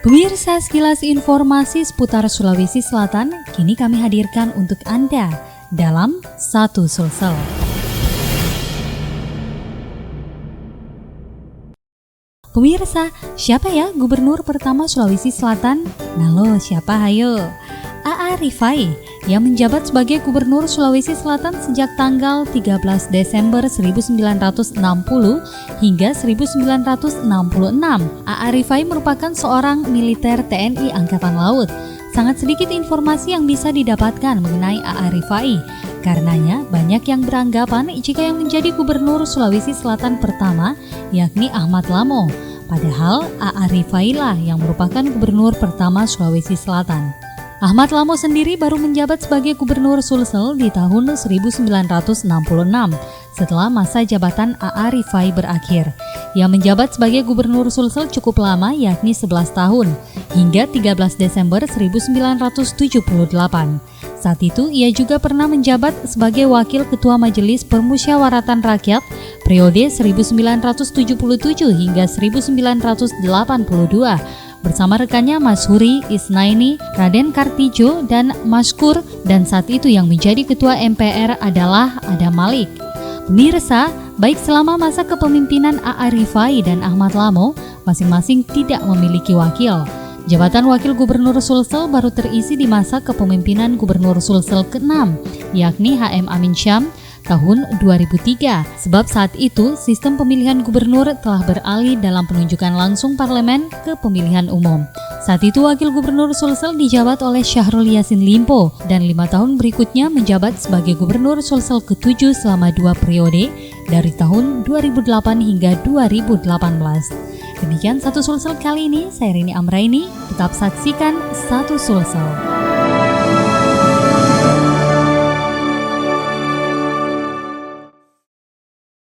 Pemirsa, sekilas informasi seputar Sulawesi Selatan kini kami hadirkan untuk Anda dalam Satu Sulsel. Pemirsa, siapa ya gubernur pertama Sulawesi Selatan? Nah lo, siapa hayo? A.A. Rifai yang menjabat sebagai gubernur Sulawesi Selatan sejak tanggal 13 Desember 1960 hingga 1966. A.A. Rifai merupakan seorang militer TNI Angkatan Laut. Sangat sedikit informasi yang bisa didapatkan mengenai A.A. Rifai. Karenanya banyak yang beranggapan jika yang menjadi gubernur Sulawesi Selatan pertama yakni Ahmad Lamo. Padahal A.A. Rifai lah yang merupakan gubernur pertama Sulawesi Selatan. Ahmad Lamo sendiri baru menjabat sebagai gubernur Sulsel di tahun 1966 setelah masa jabatan A.A. Rifai berakhir. Yang menjabat sebagai gubernur Sulsel cukup lama yakni 11 tahun hingga 13 Desember 1978. Saat itu ia juga pernah menjabat sebagai wakil ketua Majelis Permusyawaratan Rakyat periode 1977 hingga 1982 bersama rekannya Mas Huri Isnaini, Raden Kartijo, dan Maskur, dan saat itu yang menjadi ketua MPR adalah Adam Malik. Pemirsa, baik selama masa kepemimpinan A.A. Rifai dan Ahmad Lamo, masing-masing tidak memiliki wakil. Jabatan wakil gubernur Sulsel baru terisi di masa kepemimpinan gubernur Sulsel ke-6, yakni H.M. Amin Syam, tahun 2003, sebab saat itu sistem pemilihan gubernur telah beralih dalam penunjukan langsung parlemen ke pemilihan umum. Saat itu wakil gubernur Sulsel dijabat oleh Syahrul Yassin Limpo dan 5 tahun berikutnya menjabat sebagai gubernur Sulsel ke-7 selama 2 periode dari tahun 2008 hingga 2018. Demikian Satu Sulsel kali ini, saya Rini Amraini, tetap saksikan Satu Sulsel.